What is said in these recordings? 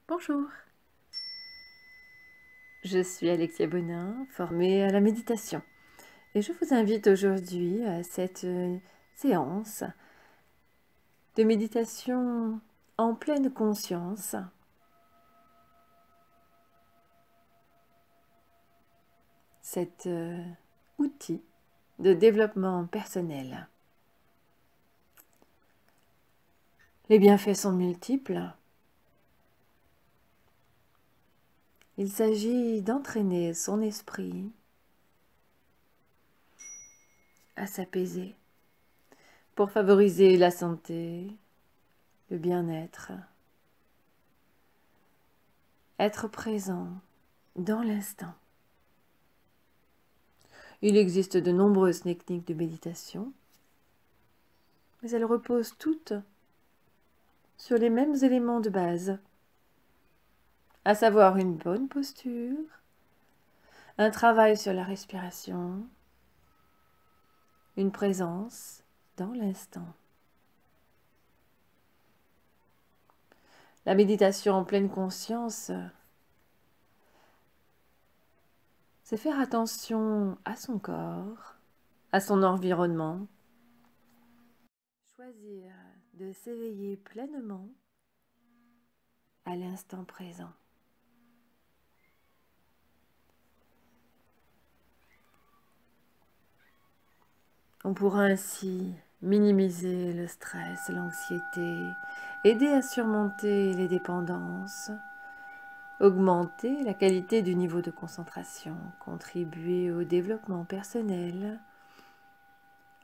Bonjour, je suis Alexia Bonin, formée à la méditation et je vous invite aujourd'hui à cette séance de méditation en pleine conscience. Cet outil de développement personnel. Les bienfaits sont multiples. Il s'agit d'entraîner son esprit à s'apaiser pour favoriser la santé, le bien-être, être présent dans l'instant. Il existe de nombreuses techniques de méditation, mais elles reposent toutes sur les mêmes éléments de base, à savoir une bonne posture, un travail sur la respiration, une présence dans l'instant. La méditation en pleine conscience, c'est faire attention à son corps, à son environnement, choisir de s'éveiller pleinement à l'instant présent. On pourra ainsi minimiser le stress, l'anxiété, aider à surmonter les dépendances, augmenter la qualité du niveau de concentration, contribuer au développement personnel,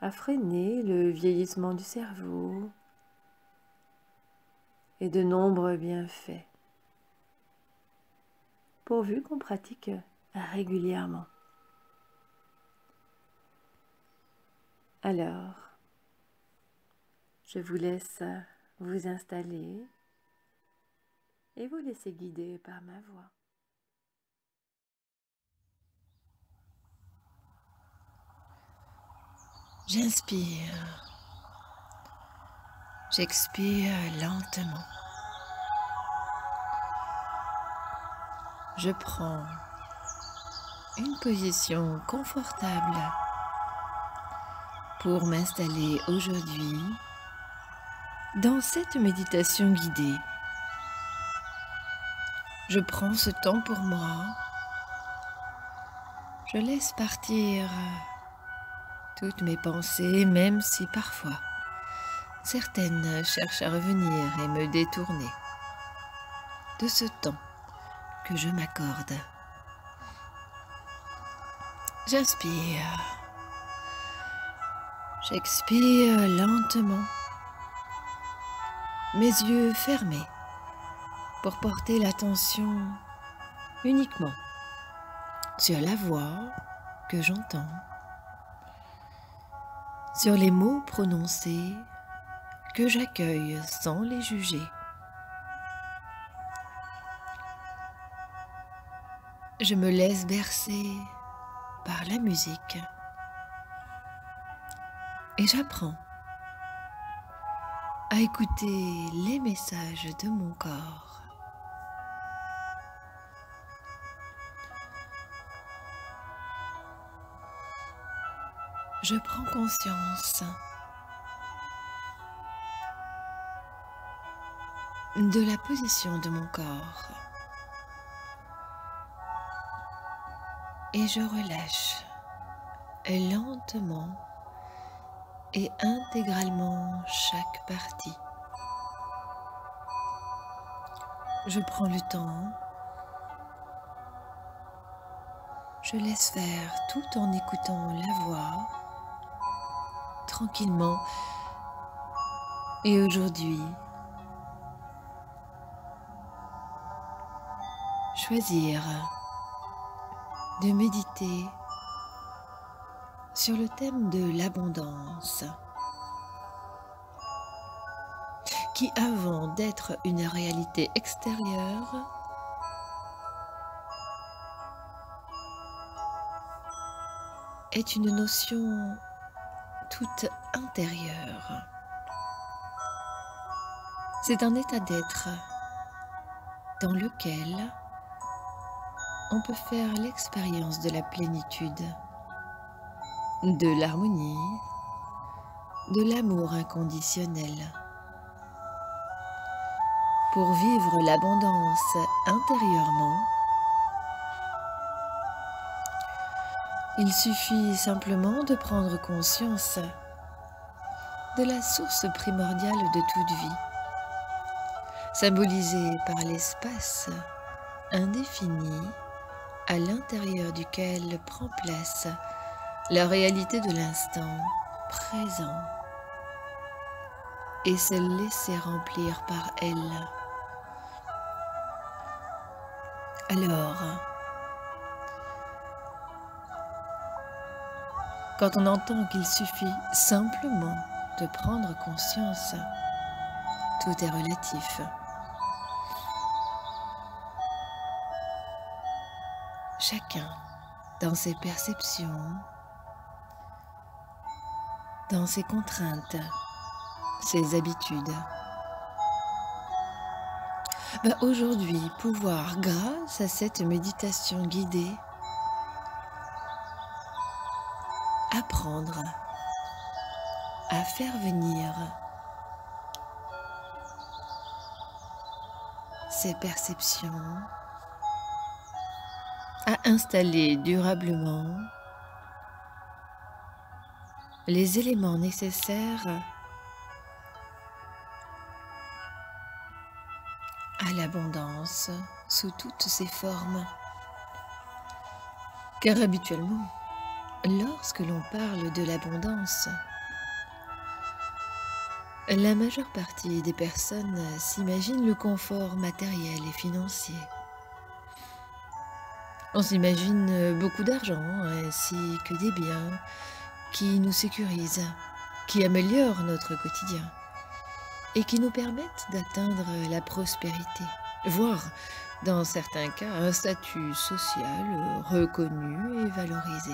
à freiner le vieillissement du cerveau et de nombreux bienfaits, pourvu qu'on pratique régulièrement. Alors, je vous laisse vous installer et vous laisser guider par ma voix. J'inspire, j'expire lentement. Je prends une position confortable pour m'installer aujourd'hui dans cette méditation guidée. Je prends ce temps pour moi. Je laisse partir toutes mes pensées, même si parfois certaines cherchent à revenir et me détourner de ce temps que je m'accorde. J'inspire, j'expire lentement, mes yeux fermés pour porter l'attention uniquement sur la voix que j'entends, sur les mots prononcés que j'accueille sans les juger. Je me laisse bercer par la musique et j'apprends à écouter les messages de mon corps. Je prends conscience de la position de mon corps et je relâche lentement et intégralement chaque partie. Je prends le temps, je laisse faire tout en écoutant la voix tranquillement. Et aujourd'hui, choisir de méditer sur le thème de l'abondance, qui avant d'être une réalité extérieure, est une notion toute intérieure. C'est un état d'être dans lequel on peut faire l'expérience de la plénitude, de l'harmonie, de l'amour inconditionnel. Pour vivre l'abondance intérieurement, il suffit simplement de prendre conscience de la source primordiale de toute vie, symbolisée par l'espace indéfini à l'intérieur duquel prend place la réalité de l'instant présent et se laisser remplir par elle. Alors, quand on entend qu'il suffit simplement de prendre conscience, tout est relatif. Chacun dans ses perceptions, dans ses contraintes, ses habitudes. Aujourd'hui, pouvoir, grâce à cette méditation guidée, apprendre à faire venir ces perceptions, à installer durablement les éléments nécessaires à l'abondance sous toutes ses formes. Car habituellement, lorsque l'on parle de l'abondance, la majeure partie des personnes s'imaginent le confort matériel et financier. On s'imagine beaucoup d'argent ainsi que des biens qui nous sécurisent, qui améliorent notre quotidien et qui nous permettent d'atteindre la prospérité, voire, dans certains cas, un statut social reconnu et valorisé.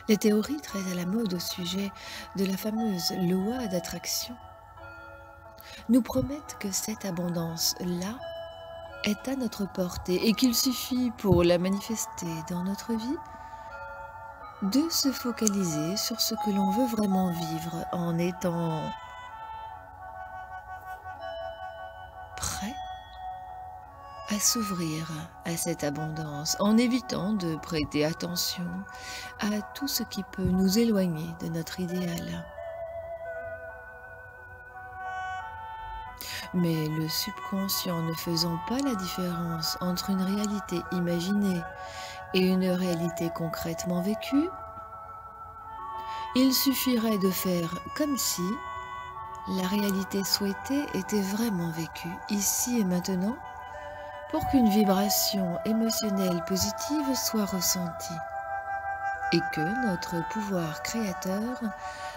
Les théories très à la mode au sujet de la fameuse loi d'attraction nous promettent que cette abondance-là est à notre portée et qu'il suffit pour la manifester dans notre vie de se focaliser sur ce que l'on veut vraiment vivre en étant prêt à s'ouvrir à cette abondance, en évitant de prêter attention à tout ce qui peut nous éloigner de notre idéal. Mais le subconscient ne faisant pas la différence entre une réalité imaginée et une réalité concrètement vécue, il suffirait de faire comme si la réalité souhaitée était vraiment vécue ici et maintenant pour qu'une vibration émotionnelle positive soit ressentie et que notre pouvoir créateur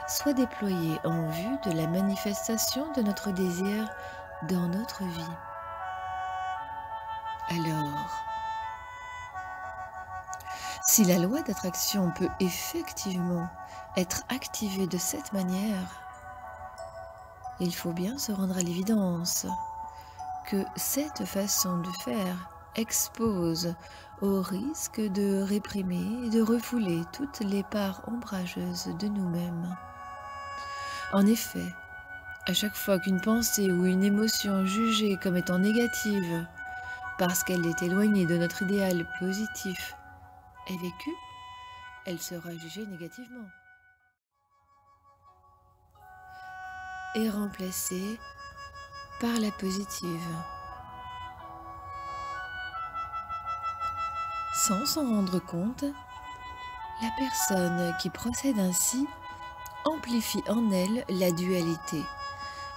soit déployé en vue de la manifestation de notre désir dans notre vie. Alors, si la loi d'attraction peut effectivement être activée de cette manière, il faut bien se rendre à l'évidence que cette façon de faire expose au risque de réprimer et de refouler toutes les parts ombrageuses de nous-mêmes. En effet, à chaque fois qu'une pensée ou une émotion jugée comme étant négative parce qu'elle est éloignée de notre idéal positif est vécue, elle sera jugée négativement et remplacée par la positive. Sans s'en rendre compte, la personne qui procède ainsi amplifie en elle la dualité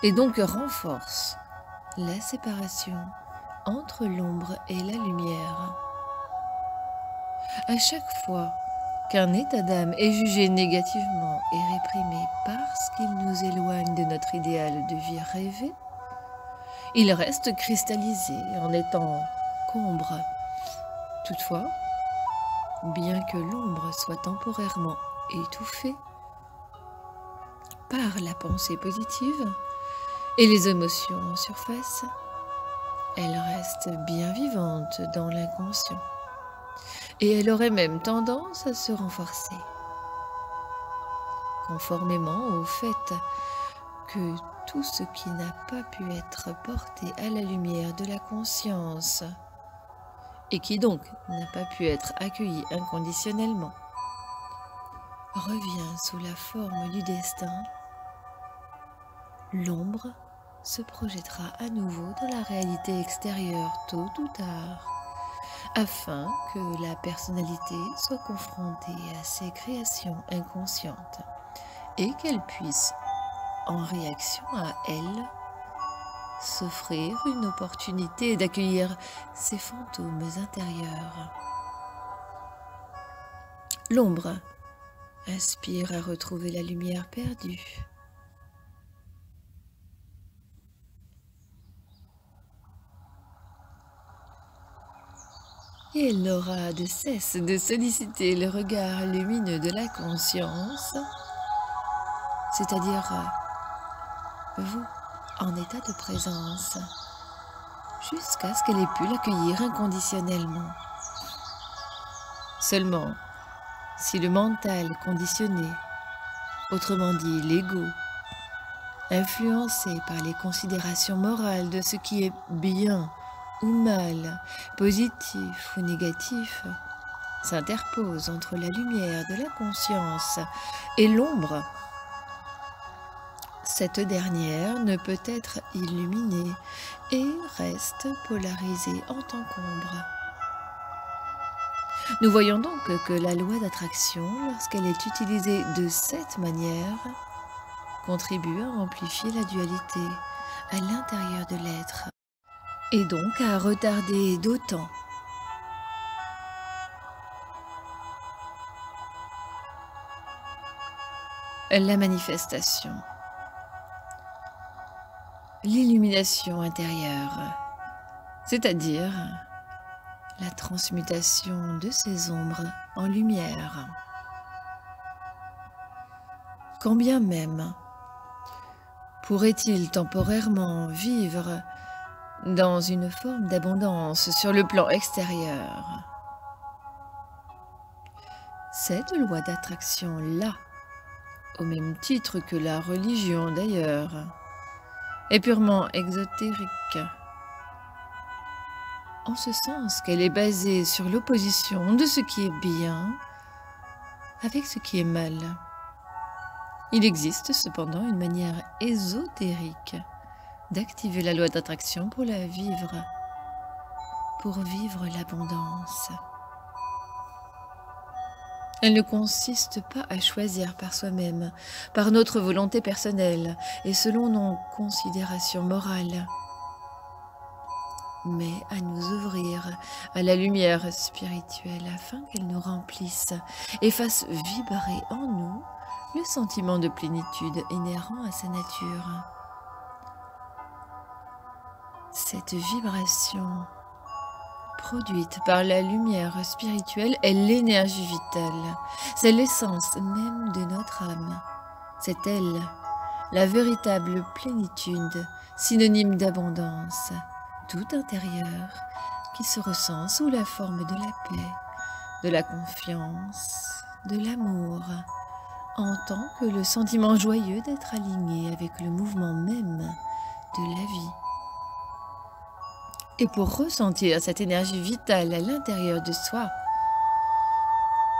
et donc renforce la séparation entre l'ombre et la lumière. À chaque fois qu'un état d'âme est jugé négativement et réprimé parce qu'il nous éloigne de notre idéal de vie rêvé, il reste cristallisé en étant qu'ombre. Toutefois, bien que l'ombre soit temporairement étouffée par la pensée positive, Et les émotions en surface, elles restent bien vivantes dans l'inconscient. Et elles auraient même tendance à se renforcer, conformément au fait que tout ce qui n'a pas pu être porté à la lumière de la conscience et qui donc n'a pas pu être accueilli inconditionnellement revient sous la forme du destin. L'ombre se projettera à nouveau dans la réalité extérieure tôt ou tard, afin que la personnalité soit confrontée à ses créations inconscientes et qu'elle puisse, en réaction à elles, s'offrir une opportunité d'accueillir ses fantômes intérieurs. L'ombre aspire à retrouver la lumière perdue. Et elle n'aura de cesse de solliciter le regard lumineux de la conscience, c'est-à-dire vous, en état de présence, jusqu'à ce qu'elle ait pu l'accueillir inconditionnellement. Seulement, si le mental conditionné, autrement dit l'ego, influencé par les considérations morales de ce qui est bien ou mal, positif ou négatif, s'interpose entre la lumière de la conscience et l'ombre, cette dernière ne peut être illuminée et reste polarisée en tant qu'ombre. Nous voyons donc que la loi d'attraction, lorsqu'elle est utilisée de cette manière, contribue à amplifier la dualité à l'intérieur de l'être et donc à retarder d'autant la manifestation, l'illumination intérieure, c'est-à-dire la transmutation de ces ombres en lumière. Quand bien même pourrait-il temporairement vivre dans une forme d'abondance sur le plan extérieur, cette loi d'attraction-là, au même titre que la religion d'ailleurs, est purement exotérique, en ce sens qu'elle est basée sur l'opposition de ce qui est bien avec ce qui est mal. Il existe cependant une manière ésotérique d'activer la loi d'attraction pour la vivre, pour vivre l'abondance. Elle ne consiste pas à choisir par soi-même, par notre volonté personnelle et selon nos considérations morales, mais à nous ouvrir à la lumière spirituelle afin qu'elle nous remplisse et fasse vibrer en nous le sentiment de plénitude inhérent à sa nature. Cette vibration produite par la lumière spirituelle est l'énergie vitale, c'est l'essence même de notre âme. C'est elle, la véritable plénitude, synonyme d'abondance, tout intérieur, qui se ressent sous la forme de la paix, de la confiance, de l'amour, en tant que le sentiment joyeux d'être aligné avec le mouvement même de la vie. Et pour ressentir cette énergie vitale à l'intérieur de soi,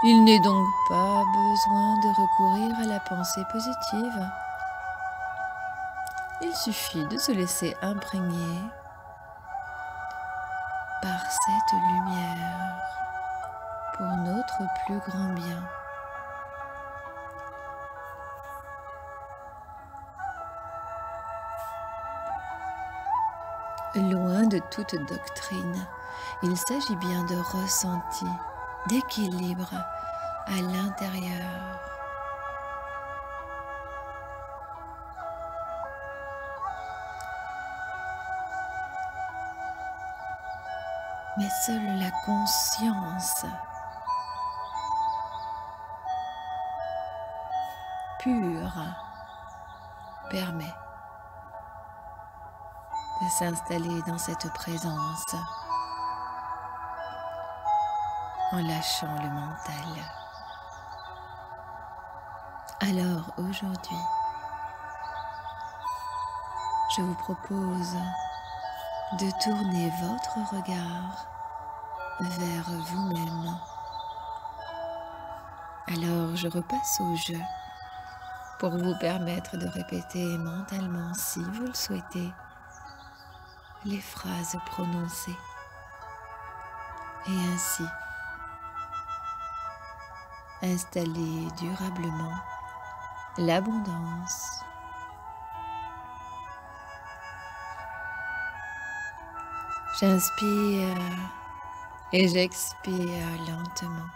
il n'est donc pas besoin de recourir à la pensée positive. Il suffit de se laisser imprégner par cette lumière pour notre plus grand bien. Loin de toute doctrine, il s'agit bien de ressenti, d'équilibre à l'intérieur. Mais seule la conscience pure permet de s'installer dans cette présence en lâchant le mental. Alors aujourd'hui, je vous propose de tourner votre regard vers vous-même. Alors je repasse au jeu pour vous permettre de répéter mentalement, si vous le souhaitez, les phrases prononcées et ainsi installer durablement l'abondance. J'inspire et j'expire lentement.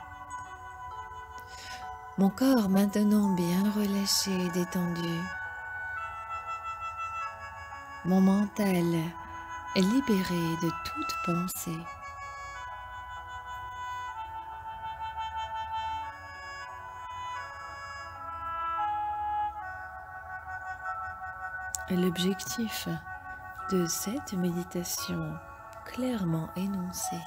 Mon corps maintenant bien relâché et détendu. Mon mental est libéré de toute pensée. L'objectif de cette méditation clairement énoncée.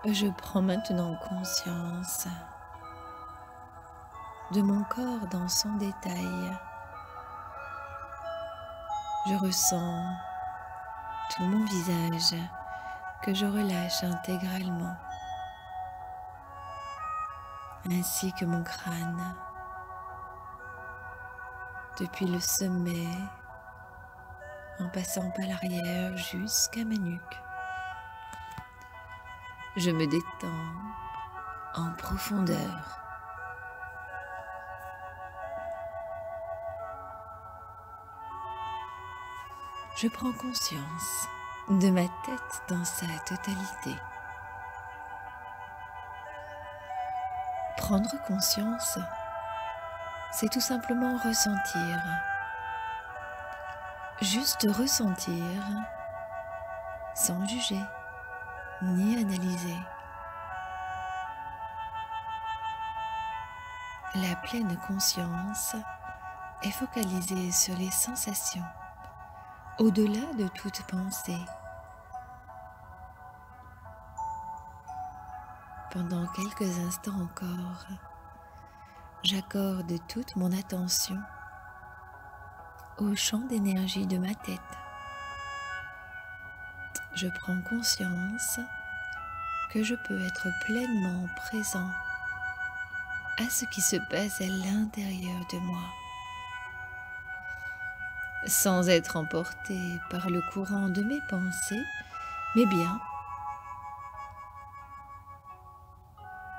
Je prends maintenant conscience de mon corps dans son détail. Je ressens tout mon visage que je relâche intégralement, ainsi que mon crâne, depuis le sommet, en passant par l'arrière jusqu'à ma nuque. Je me détends en profondeur. Je prends conscience de ma tête dans sa totalité. Prendre conscience, c'est tout simplement ressentir. Juste ressentir, sans juger ni analyser. La pleine conscience est focalisée sur les sensations, au-delà de toute pensée. Pendant quelques instants encore, j'accorde toute mon attention au champ d'énergie de ma tête. Je prends conscience que je peux être pleinement présent à ce qui se passe à l'intérieur de moi, sans être emporté par le courant de mes pensées, mais bien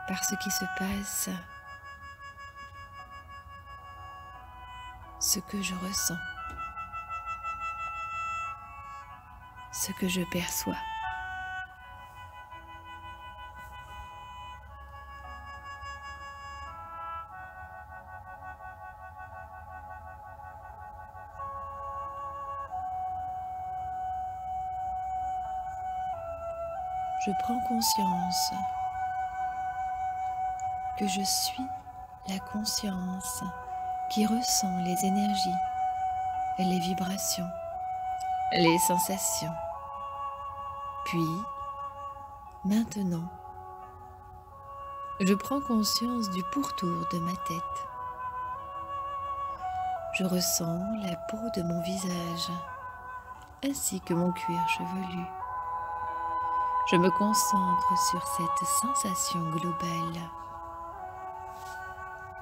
par ce qui se passe, ce que je ressens, ce que je perçois. Je prends conscience que je suis la conscience qui ressent les énergies, les vibrations, les sensations. Puis, maintenant, je prends conscience du pourtour de ma tête. Je ressens la peau de mon visage, ainsi que mon cuir chevelu. Je me concentre sur cette sensation globale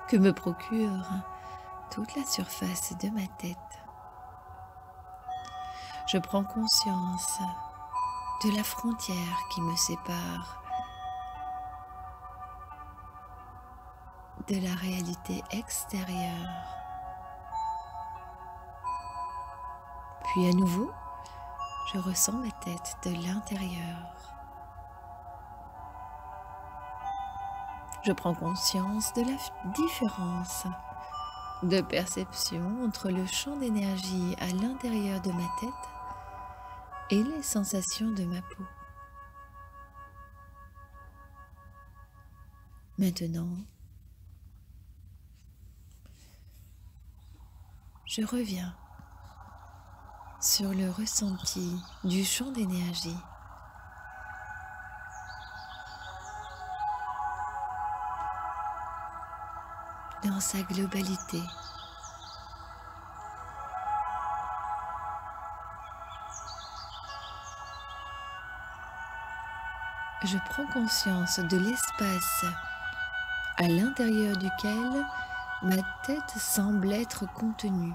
que me procure toute la surface de ma tête. Je prends conscience de la frontière qui me sépare de la réalité extérieure. Puis à nouveau, je ressens ma tête de l'intérieur. Je prends conscience de la différence de perception entre le champ d'énergie à l'intérieur de ma tête et les sensations de ma peau. Maintenant, je reviens sur le ressenti du champ d'énergie. Dans sa globalité. Je prends conscience de l'espace à l'intérieur duquel ma tête semble être contenue.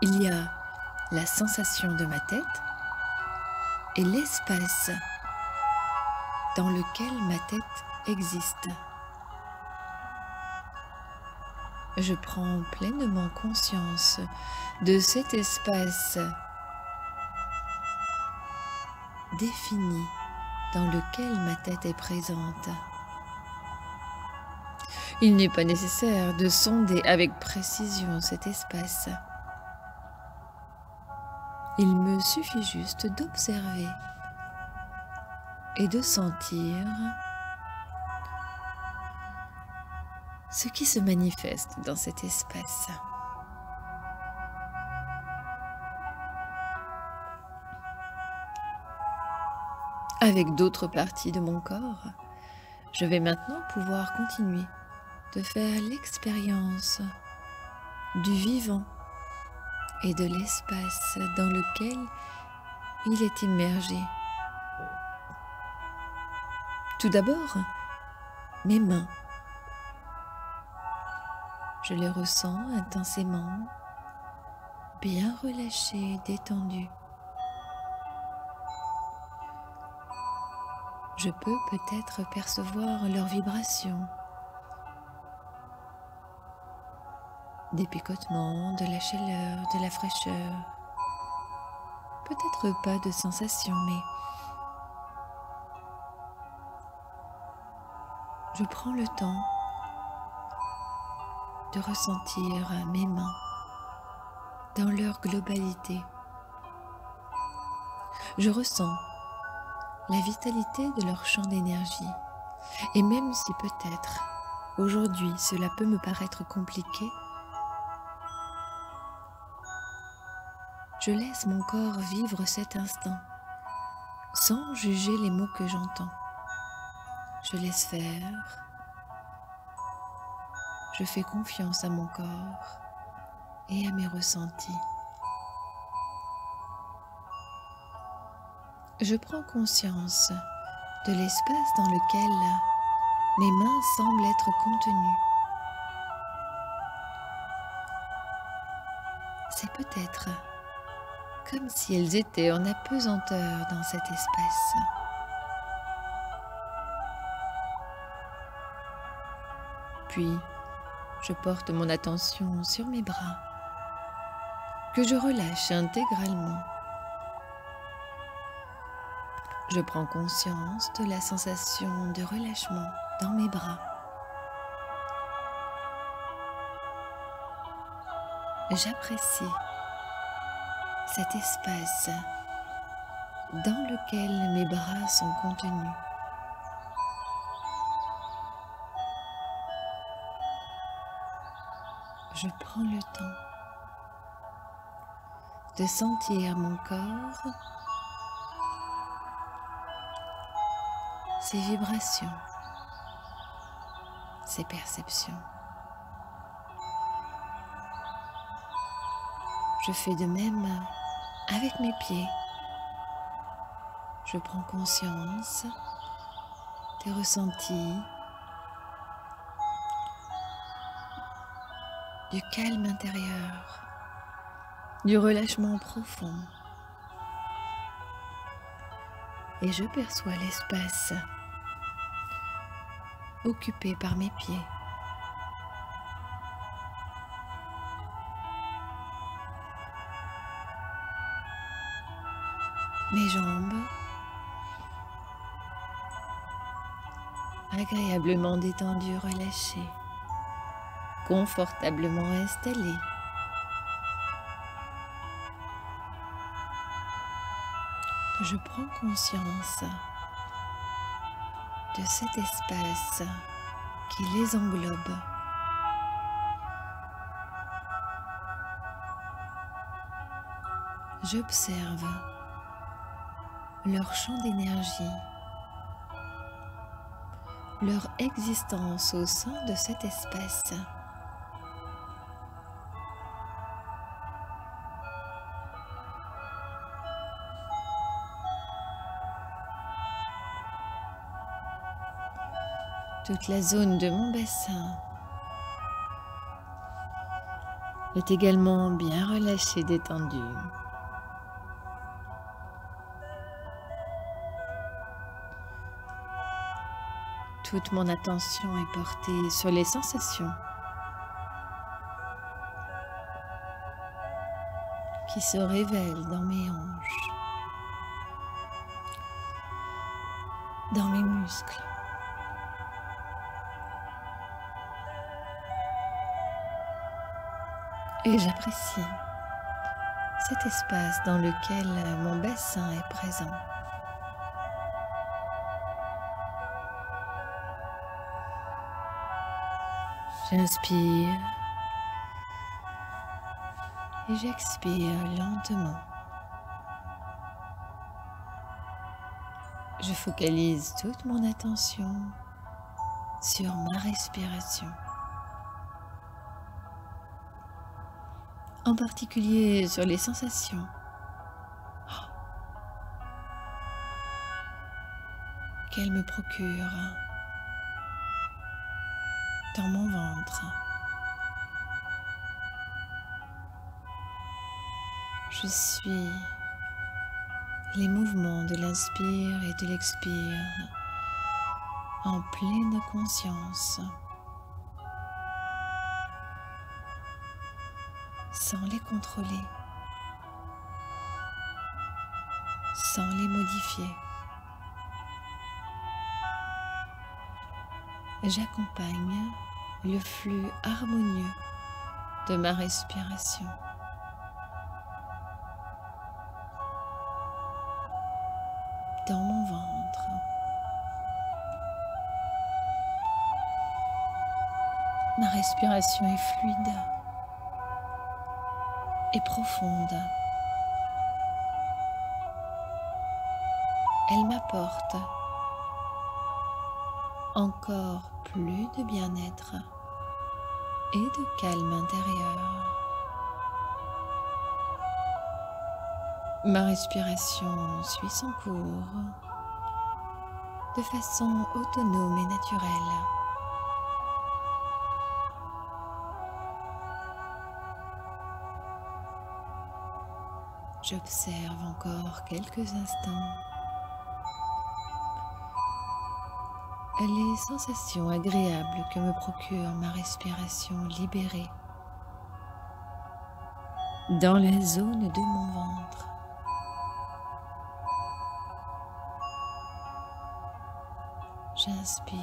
Il y a la sensation de ma tête et l'espace dans lequel ma tête existe. Je prends pleinement conscience de cet espace défini dans lequel ma tête est présente. Il n'est pas nécessaire de sonder avec précision cet espace. Il me suffit juste d'observer et de sentir ce qui se manifeste dans cet espace. Avec d'autres parties de mon corps, je vais maintenant pouvoir continuer de faire l'expérience du vivant et de l'espace dans lequel il est immergé. Tout d'abord, mes mains. Je les ressens intensément, bien relâchées, détendues. Je peux peut-être percevoir leurs vibrations, des picotements, de la chaleur, de la fraîcheur. Peut-être pas de sensation, mais je prends le temps de ressentir mes mains dans leur globalité. Je ressens la vitalité de leur champ d'énergie. Et même si peut-être aujourd'hui cela peut me paraître compliqué, je laisse mon corps vivre cet instant sans juger les mots que j'entends. Je laisse faire. Je fais confiance à mon corps et à mes ressentis. Je prends conscience de l'espace dans lequel mes mains semblent être contenues. C'est peut-être comme si elles étaient en apesanteur dans cet espace. Puis, je porte mon attention sur mes bras, que je relâche intégralement. Je prends conscience de la sensation de relâchement dans mes bras. J'apprécie cet espace dans lequel mes bras sont contenus. Je prends le temps de sentir mon corps, ses vibrations, ses perceptions. Je fais de même avec mes pieds. Je prends conscience des ressentis, du calme intérieur, du relâchement profond. Et je perçois l'espace occupé par mes pieds. Mes jambes, agréablement détendues, relâchées, confortablement installées. Je prends conscience de cet espace qui les englobe. J'observe leur champ d'énergie, leur existence au sein de cet espace. Toute la zone de mon bassin est également bien relâchée, détendue. Toute mon attention est portée sur les sensations qui se révèlent dans mes hanches, dans mes muscles. Et j'apprécie cet espace dans lequel mon bassin est présent. J'inspire et j'expire lentement. Je focalise toute mon attention sur ma respiration. En particulier sur les sensations qu'elle me procure dans mon ventre. Je suis les mouvements de l'inspire et de l'expire en pleine conscience, sans les contrôler, sans les modifier. J'accompagne le flux harmonieux de ma respiration. Dans mon ventre. Ma respiration est fluide et profonde. Elle m'apporte encore plus de bien-être et de calme intérieur. Ma respiration suit son cours de façon autonome et naturelle. J'observe encore quelques instants les sensations agréables que me procure ma respiration libérée dans la zone de mon ventre. J'inspire,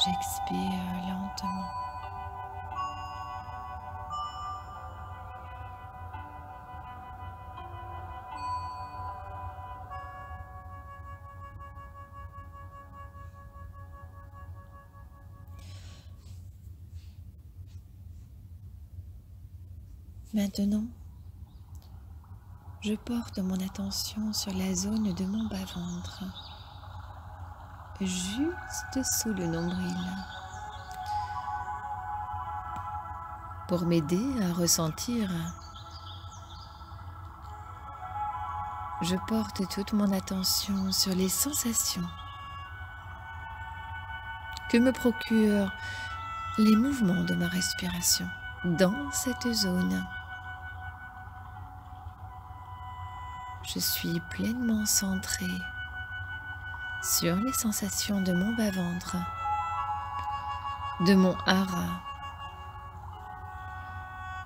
j'expire lentement. Maintenant, je porte mon attention sur la zone de mon bas-ventre, juste sous le nombril, pour m'aider à ressentir. Je porte toute mon attention sur les sensations que me procurent les mouvements de ma respiration dans cette zone. Je suis pleinement centrée sur les sensations de mon bas-ventre, de mon hara.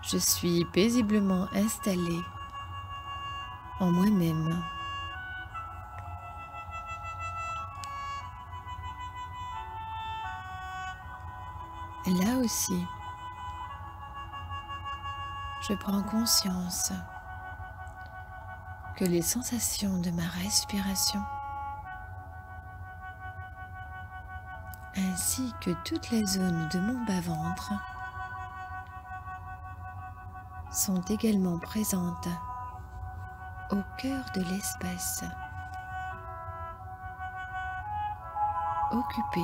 Je suis paisiblement installée en moi-même. Là aussi, je prends conscience que les sensations de ma respiration ainsi que toute la zone de mon bas-ventre sont également présentes au cœur de l'espace, occupé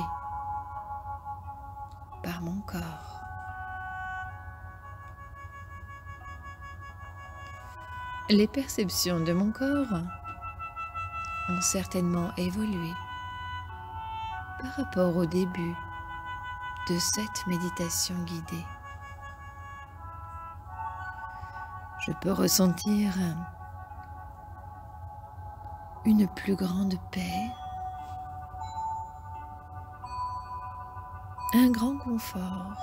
par mon corps. Les perceptions de mon corps ont certainement évolué par rapport au début de cette méditation guidée. Je peux ressentir une plus grande paix, un grand confort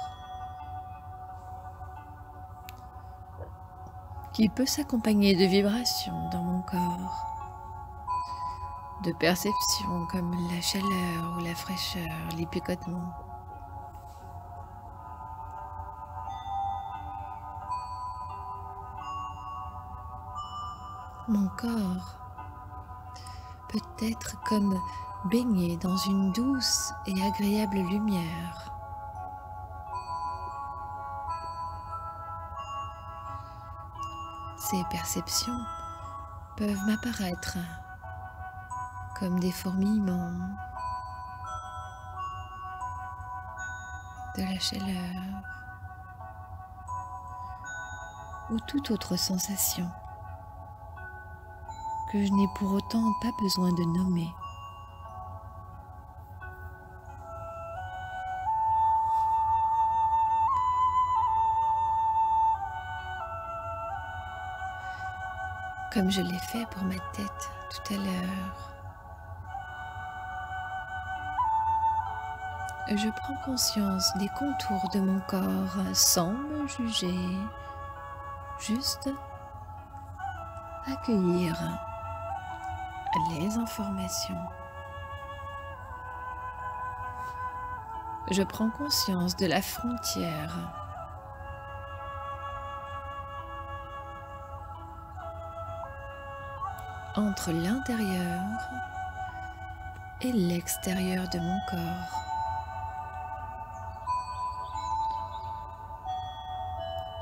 qui peut s'accompagner de vibrations dans mon corps, de perceptions comme la chaleur ou la fraîcheur, les picotements. Mon corps peut être comme baigné dans une douce et agréable lumière. Ces perceptions peuvent m'apparaître comme des fourmillements, de la chaleur ou toute autre sensation que je n'ai pour autant pas besoin de nommer. Comme je l'ai fait pour ma tête tout à l'heure, je prends conscience des contours de mon corps sans me juger, juste accueillir les informations. Je prends conscience de la frontière entre l'intérieur et l'extérieur de mon corps.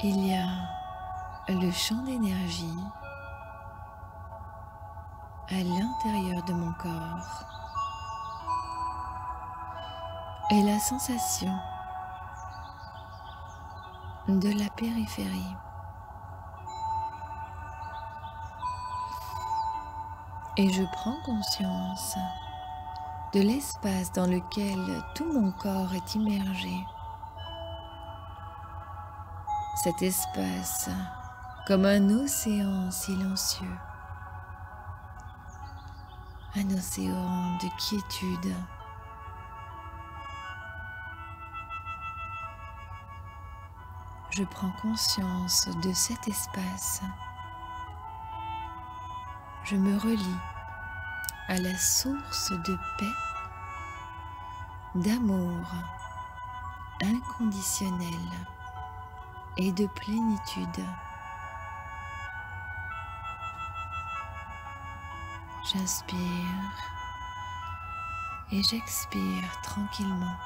Il y a le champ d'énergie à l'intérieur de mon corps et la sensation de la périphérie. Et je prends conscience de l'espace dans lequel tout mon corps est immergé. Cet espace comme un océan silencieux, un océan de quiétude. Je prends conscience de cet espace. Je me relie à la source de paix, d'amour inconditionnel et de plénitude. J'inspire et j'expire tranquillement.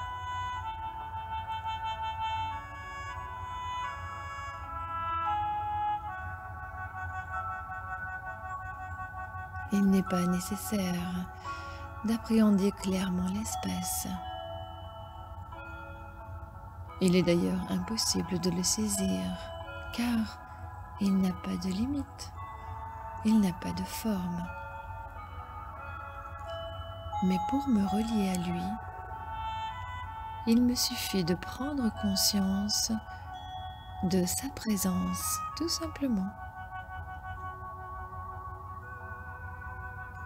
Il n'est pas nécessaire d'appréhender clairement l'espace. Il est d'ailleurs impossible de le saisir, car il n'a pas de limite, il n'a pas de forme. Mais pour me relier à lui, il me suffit de prendre conscience de sa présence, tout simplement.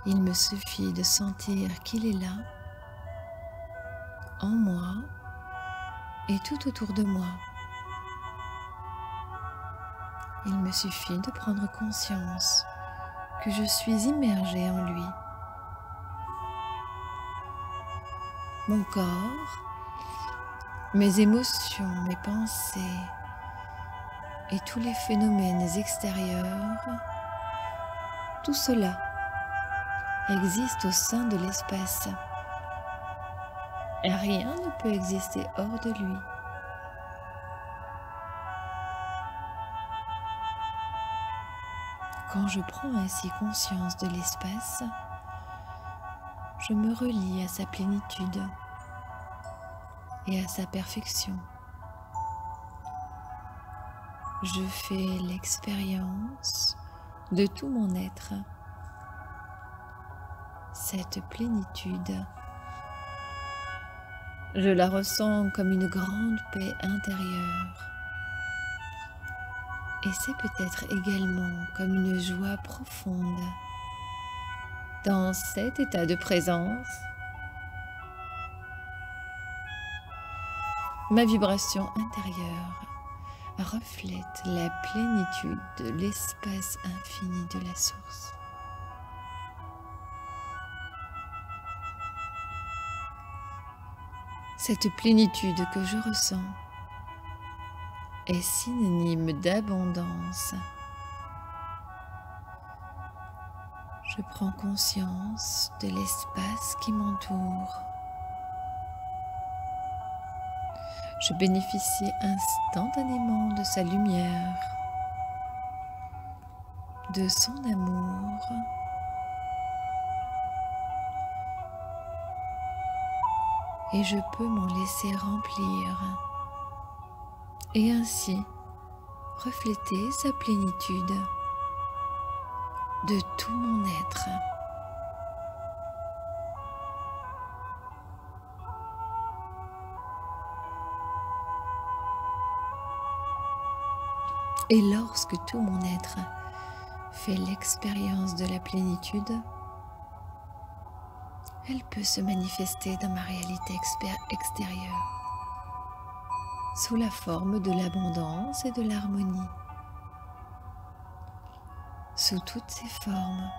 Il me suffit de sentir qu'il est là, en moi et tout autour de moi. Il me suffit de prendre conscience que je suis immergée en lui. Mon corps, mes émotions, mes pensées et tous les phénomènes extérieurs, tout cela existe au sein de l'espace. Et rien ne peut exister hors de lui. Quand je prends ainsi conscience de l'espace, je me relie à sa plénitude et à sa perfection. Je fais l'expérience de tout mon être, cette plénitude. Je la ressens comme une grande paix intérieure. Et c'est peut-être également comme une joie profonde. Dans cet état de présence, ma vibration intérieure reflète la plénitude de l'espace infini de la source. Cette plénitude que je ressens est synonyme d'abondance. Je prends conscience de l'espace qui m'entoure. Je bénéficie instantanément de sa lumière, de son amour, et je peux m'en laisser remplir et ainsi refléter sa plénitude de tout mon être. Et lorsque tout mon être fait l'expérience de la plénitude, elle peut se manifester dans ma réalité extérieure, sous la forme de l'abondance et de l'harmonie, sous toutes ses formes.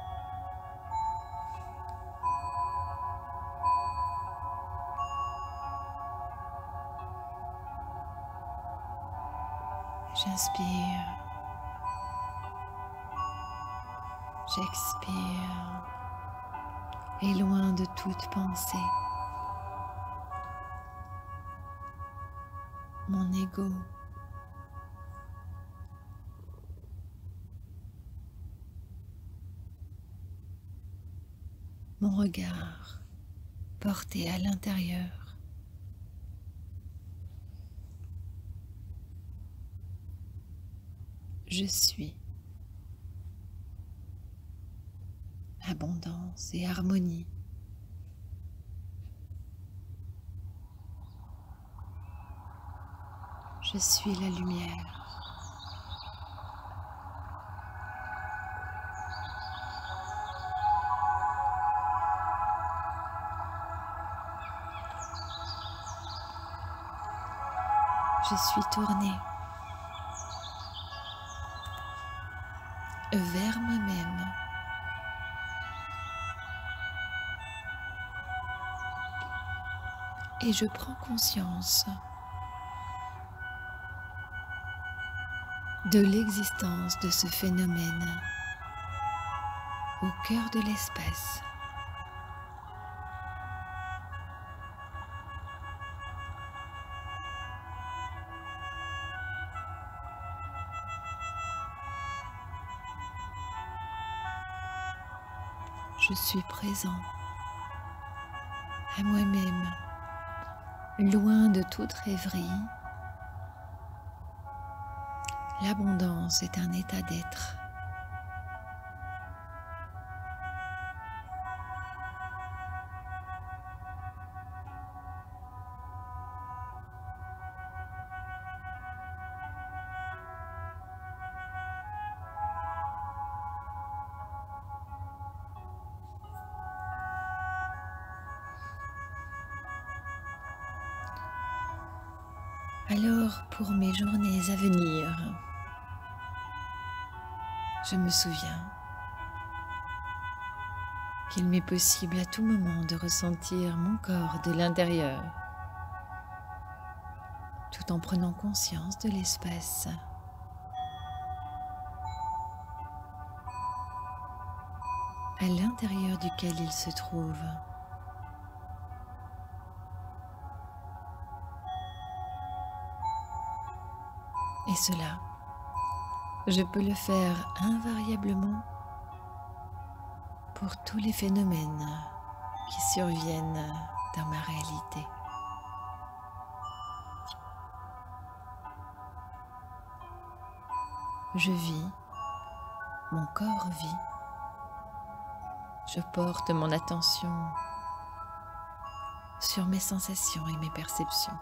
J'inspire, j'expire, et loin de toute pensée, mon ego, mon regard porté à l'intérieur. Je suis abondance et harmonie. Je suis la lumière. Je suis tournée vers moi-même. Et je prends conscience de l'existence de ce phénomène au cœur de l'espace. Je suis présent à moi-même, loin de toute rêverie. L'abondance est un état d'être. Alors, pour mes journées à venir, je me souviens qu'il m'est possible à tout moment de ressentir mon corps de l'intérieur, tout en prenant conscience de l'espace. À l'intérieur duquel il se trouve. Et cela Je peux le faire invariablement pour tous les phénomènes qui surviennent dans ma réalité. Je vis, mon corps vit, je porte mon attention sur mes sensations et mes perceptions.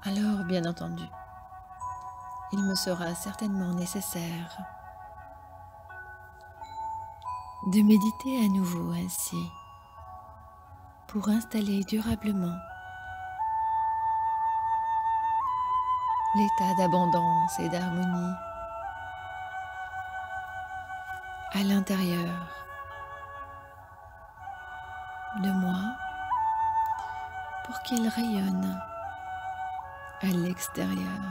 Alors, bien entendu, il me sera certainement nécessaire de méditer à nouveau ainsi pour installer durablement l'état d'abondance et d'harmonie à l'intérieur de moi pour qu'il rayonne à l'extérieur.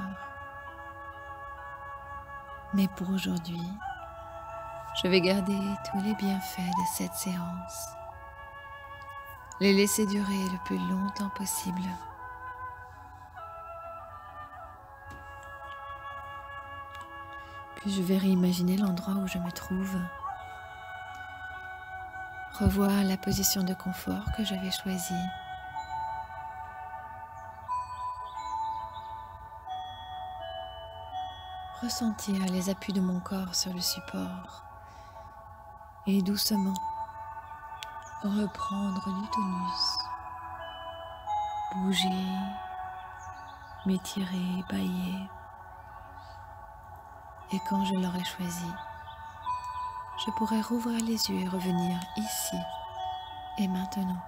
Mais pour aujourd'hui, je vais garder tous les bienfaits de cette séance, les laisser durer le plus longtemps possible. Puis je vais réimaginer l'endroit où je me trouve, revoir la position de confort que j'avais choisie, ressentir les appuis de mon corps sur le support et doucement reprendre du tonus, bouger, m'étirer, bâiller. Et quand je l'aurai choisi, je pourrai rouvrir les yeux et revenir ici et maintenant.